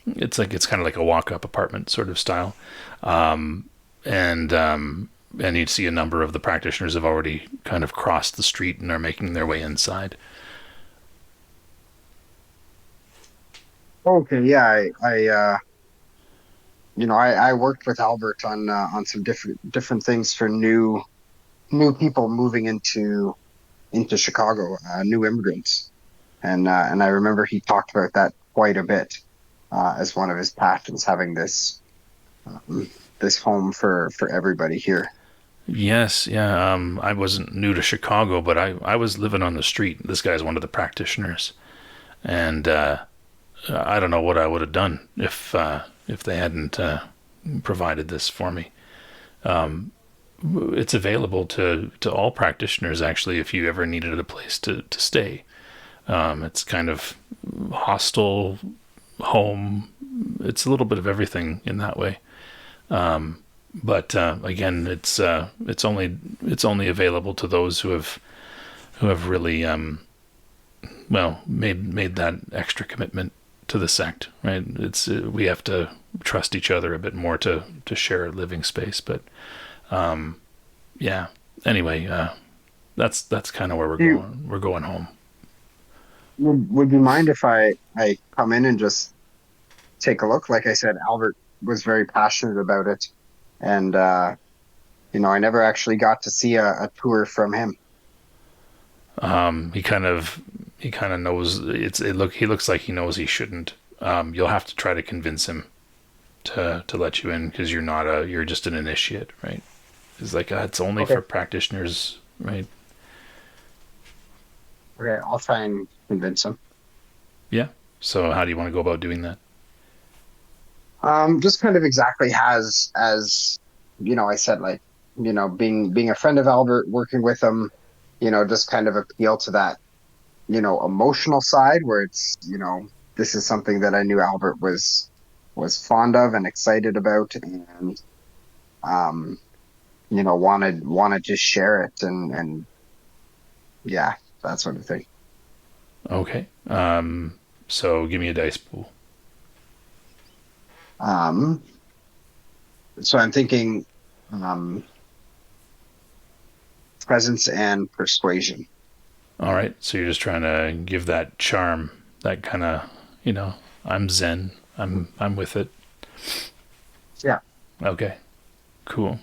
Speaker 1: it's kind of like a walk-up apartment sort of style, and you'd see a number of the practitioners have already kind of crossed the street and are making their way inside.
Speaker 4: Okay, yeah, I worked with Albert on some different things for new people moving into Chicago, new immigrants, and I remember he talked about that quite a bit as one of his passions, having this home for everybody here.
Speaker 1: Yes, yeah. I wasn't new to Chicago, but I was living on the street. This guy's one of the practitioners, and I don't know what I would have done if they hadn't provided this for me. It's available to all practitioners, actually, if you ever needed a place to stay. It's kind of hostel, home. It's a little bit of everything in that way. But again, it's only available to those who have really made that extra commitment to the sect, right? We have to trust each other a bit more to share a living space. But yeah. Anyway, that's kind of where we're going. We're going home.
Speaker 4: Would you mind if I come in and just take a look? Like I said, Albert was very passionate about it, and I never actually got to see a tour from him.
Speaker 1: He kind of knows he looks like he knows he shouldn't. You'll have to try to convince him to let you in, because you're just an initiate, right? It's like it's only
Speaker 4: Okay.
Speaker 1: for practitioners, right?
Speaker 4: Okay, I'll try and convince him.
Speaker 1: Yeah. So how do you want to go about doing that?
Speaker 4: Just kind of exactly as I said, like, being a friend of Albert, working with him, just kind of appeal to that, emotional side where it's, this is something that I knew Albert was fond of and excited about, and um, wanted to share it, and yeah, that sort of thing.
Speaker 1: Okay. So give me a dice pool.
Speaker 4: Um, so I'm thinking um, presence and persuasion.
Speaker 1: All right. So you're just trying to give that charm, that kind of, I'm zen. I'm with it.
Speaker 4: Yeah.
Speaker 1: Okay. Cool.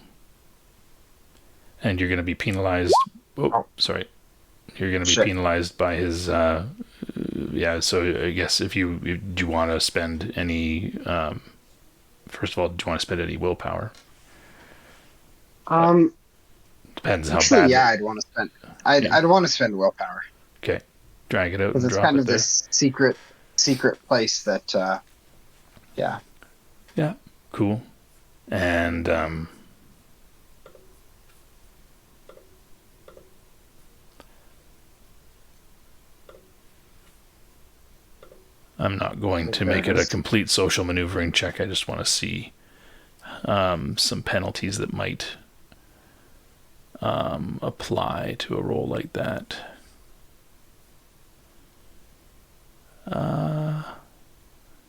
Speaker 1: And you're going to be penalized. Oh, sorry. You're going to be
Speaker 4: Shit.
Speaker 1: penalized by his. Yeah. So I guess do you want to spend any? First of all, do you want to spend any willpower? Depends how
Speaker 4: Actually,
Speaker 1: bad.
Speaker 4: yeah, I'd want to spend willpower
Speaker 1: Okay. Drag it out
Speaker 4: because
Speaker 1: and
Speaker 4: it's
Speaker 1: drop
Speaker 4: kind
Speaker 1: it
Speaker 4: of
Speaker 1: there.
Speaker 4: this secret place that, yeah.
Speaker 1: Yeah. Cool. And I'm not going to make it a complete social maneuvering check. I just want to see some penalties that might apply to a roll like that.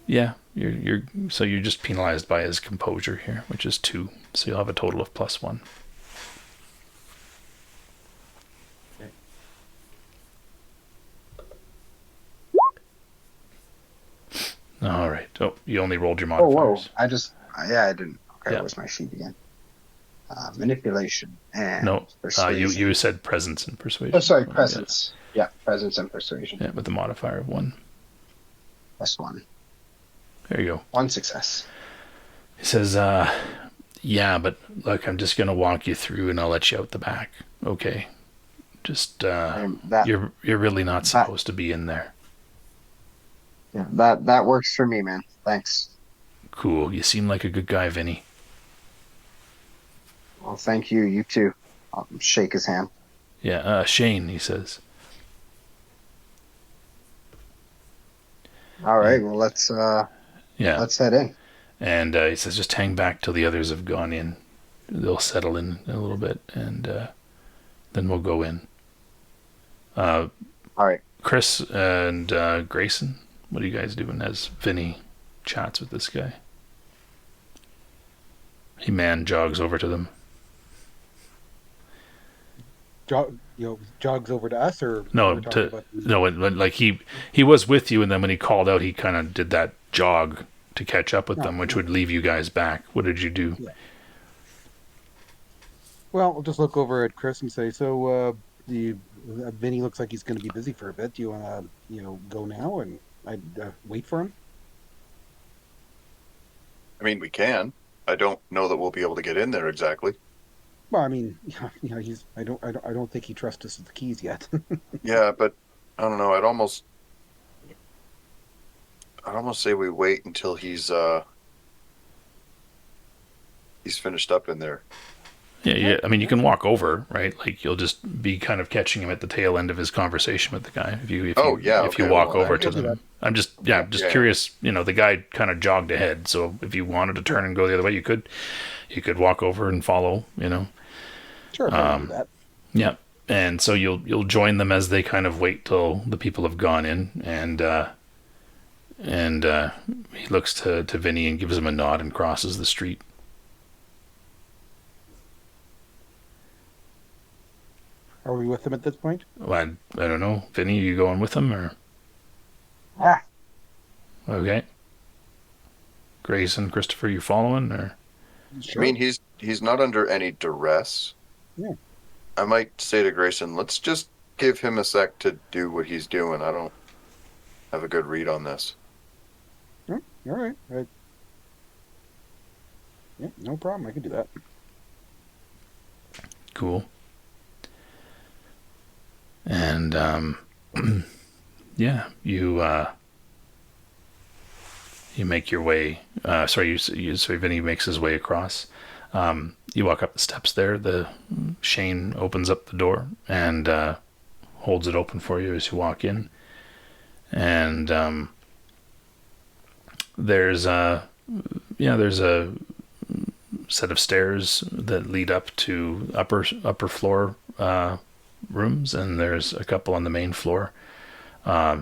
Speaker 1: Yeah, you're just penalized by his composure here, which is 2. So you'll have a total of +1. All right. Oh, you only rolled your
Speaker 4: Oh, whoa!
Speaker 1: modifiers.
Speaker 4: I didn't. Okay,
Speaker 1: Yeah.
Speaker 4: where's my sheet again? Manipulation and
Speaker 1: No,
Speaker 4: persuasion.
Speaker 1: you said presence and persuasion.
Speaker 4: Oh, sorry, presence. Yeah, presence and persuasion.
Speaker 1: Yeah, with the modifier of 1.
Speaker 4: +1.
Speaker 1: There you go.
Speaker 4: 1 success.
Speaker 1: He says, yeah, but look, I'm just going to walk you through and I'll let you out the back. Okay. Just,
Speaker 4: That
Speaker 1: you're really not supposed to be in there.
Speaker 4: Yeah, that works for me, man. Thanks.
Speaker 1: Cool. You seem like a good guy, Vinny.
Speaker 4: Well, thank you. You too. I'll shake his hand.
Speaker 1: Yeah, Shane, he says.
Speaker 4: All right. Well, let's
Speaker 1: Yeah.
Speaker 4: head in.
Speaker 1: And he says, just hang back till the others have gone in. They'll settle in a little bit, and then we'll go in.
Speaker 4: All right.
Speaker 1: Chris and Grayson, what are you guys doing as Vinny chats with this guy? He jogs over to them.
Speaker 2: Jogs over to us, or
Speaker 1: No,
Speaker 2: we're talking about
Speaker 1: like he was with you, and then when he called out, he kind of did that jog to catch up with them, which would leave you guys back. What did you do?
Speaker 2: Yeah. Well, we'll just look over at Chris and say, so Vinny looks like he's going to be busy for a bit. Do you want to, go now and I'd wait for him?
Speaker 3: I mean, we can. I don't know that we'll be able to get in there exactly.
Speaker 2: Well, I mean, he's. I don't think he trusts us with the keys yet.
Speaker 3: Yeah, but I don't know. I'd almost say we wait until he's finished up in there.
Speaker 1: Yeah. I mean, you can walk over, right? Like you'll just be kind of catching him at the tail end of his conversation with the guy. If you walk over to them. I'm just curious. The guy kind of jogged ahead, so if you wanted to turn and go the other way, you could. You could walk over and follow.
Speaker 2: Sure, I'll do that.
Speaker 1: Yeah, and so you'll join them as they kind of wait till the people have gone in, and he looks to Vinny and gives him a nod and crosses the street.
Speaker 2: Are we with him at this point?
Speaker 1: Well, I don't know. Vinny, are you going with him or?
Speaker 4: Yeah.
Speaker 1: Okay. Grace and Christopher, you following or?
Speaker 2: Sure.
Speaker 3: I mean, he's not under any duress.
Speaker 2: Yeah.
Speaker 3: I might say to Grayson, let's just give him a sec to do what he's doing. I don't have a good read on this.
Speaker 2: All right. Yeah, no problem. I can do that.
Speaker 1: Cool. And yeah, you make your way. Vinny makes his way across. You walk up the steps there. Shane opens up the door and holds it open for you as you walk in. And there's a set of stairs that lead up to upper floor rooms, and there's a couple on the main floor.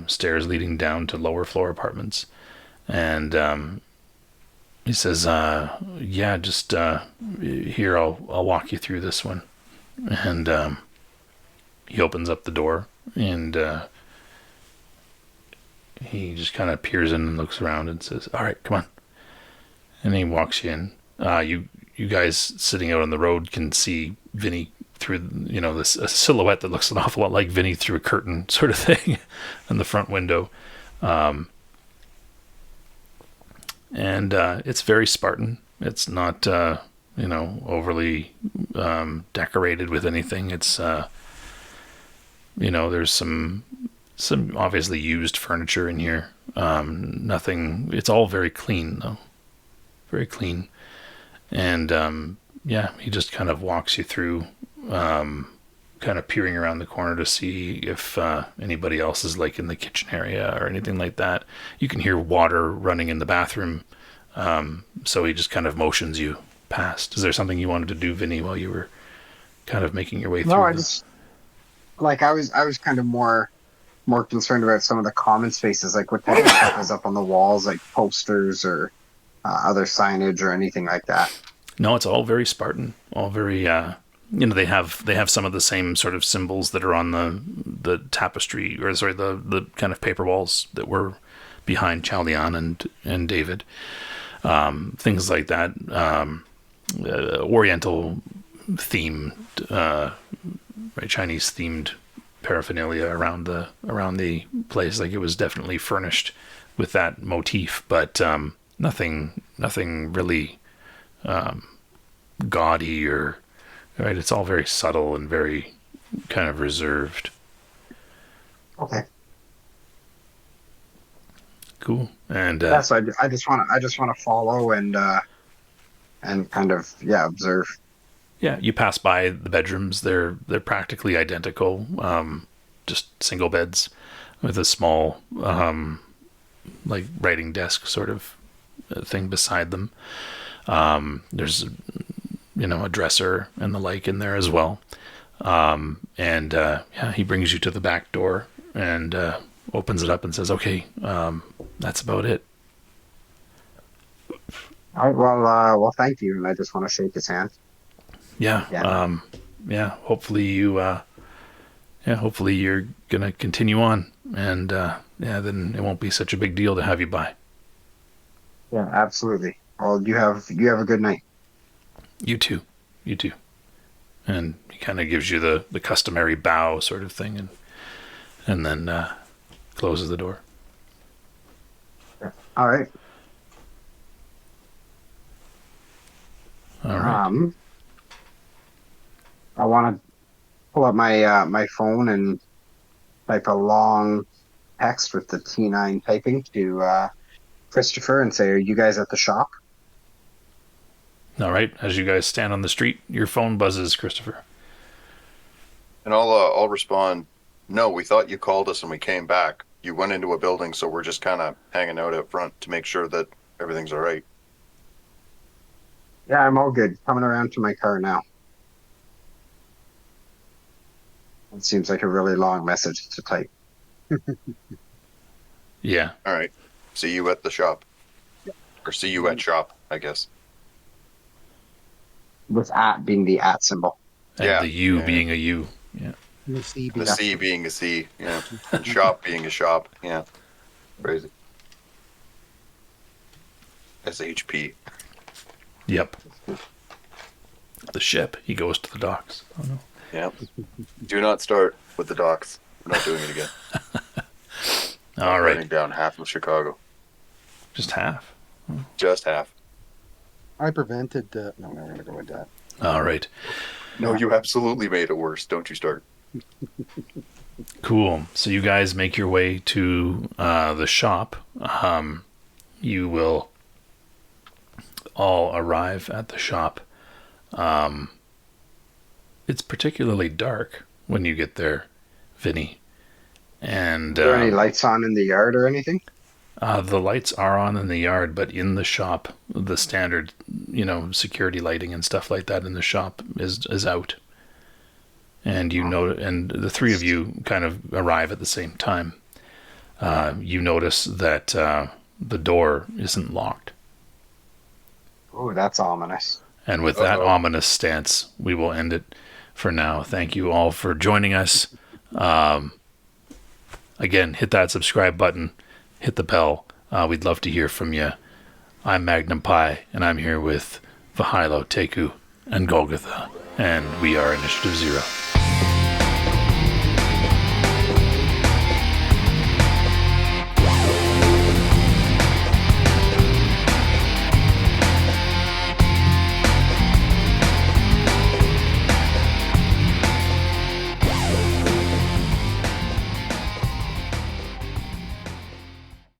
Speaker 1: Stairs leading down to lower floor apartments. And he says, just here, I'll walk you through this one. And he opens up the door, and he just kind of peers in and looks around and says, all right, come on. And he walks you in. You guys sitting out on the road can see Vinny through, this a silhouette that looks an awful lot like Vinny through a curtain sort of thing in the front window. And it's very Spartan. It's not, overly decorated with anything. It's, there's some obviously used furniture in here. Nothing. It's all very clean, though. Very clean. And he just kind of walks you through, kind of peering around the corner to see if anybody else is like in the kitchen area or anything like that. You can hear water running in the bathroom, so he just kind of motions you past. Is there something you wanted to do, Vinny, while you were kind of making your way through?
Speaker 4: No, I was kind of more concerned about some of the common spaces, like what type of stuff is up on the walls, like posters or other signage or anything like that.
Speaker 1: No, it's all very Spartan, all very, they have some of the same sort of symbols that are on the tapestry, or sorry, the kind of paper walls that were behind Xiao Lian and David. Things like that, Oriental themed, right, Chinese themed paraphernalia around the place. Like it was definitely furnished with that motif, but nothing really gaudy or right. It's all very subtle and very kind of reserved.
Speaker 4: Okay.
Speaker 1: Cool. And
Speaker 4: Yeah, so I just want to follow and kind of observe.
Speaker 1: yeah, you pass by the bedrooms. They're practically identical, just single beds with a small like writing desk sort of thing beside them. There's a dresser and the like in there as well. And he brings you to the back door and opens it up and says, "Okay, that's about it."
Speaker 4: All right, well, thank you, and I just want to shake his hand.
Speaker 1: Yeah. Hopefully you're gonna continue on, and then it won't be such a big deal to have you by.
Speaker 4: Yeah, absolutely. Well, you have a good night.
Speaker 1: You too. And he kind of gives you the customary bow sort of thing, and then closes the door.
Speaker 4: All right.
Speaker 1: All right.
Speaker 4: I want to pull up my phone and type a long text with the T9 typing to Christopher and say, "Are you guys at the shop?"
Speaker 1: All right. As you guys stand on the street, your phone buzzes, Christopher.
Speaker 3: And I'll respond, "No, we thought you called us and we came back. You went into a building, so we're just kind of hanging out up front to make sure that everything's all right."
Speaker 4: Yeah, I'm all good. Coming around to my car now. It seems like a really long message to type.
Speaker 1: Yeah.
Speaker 3: All right. See you at the shop. Or see you at shop, I guess.
Speaker 4: With at being the at symbol.
Speaker 1: And the U being a U. Yeah.
Speaker 2: The C
Speaker 3: The C being a C, yeah. And shop being a shop, yeah. Crazy. SHP.
Speaker 1: Yep. The ship. He goes to the docks. Oh no.
Speaker 3: Yep. Do not start with the docks. We're not doing it again.
Speaker 1: All right.
Speaker 3: Writing down half of Chicago.
Speaker 1: Just half.
Speaker 3: Just half.
Speaker 2: I prevented no, we're not going to go into that.
Speaker 1: All right.
Speaker 3: No, you absolutely made it worse. Don't you start.
Speaker 1: Cool. So you guys make your way to the shop. You will all arrive at the shop. It's particularly dark when you get there, Vinny. And
Speaker 4: Are there any lights on in the yard or anything?
Speaker 1: the lights are on in the yard, but in the shop, the standard, security lighting and stuff like that in the shop is out. And and the three of you kind of arrive at the same time. You notice that the door isn't locked.
Speaker 4: Oh, that's ominous.
Speaker 1: And with that ominous stance, we will end it for now. Thank you all for joining us. Again, hit that subscribe button, hit the bell. We'd love to hear from you. I'm Magnum Pi, and I'm here with Vahilo, Teku, and Golgotha, and we are Initiative Zero.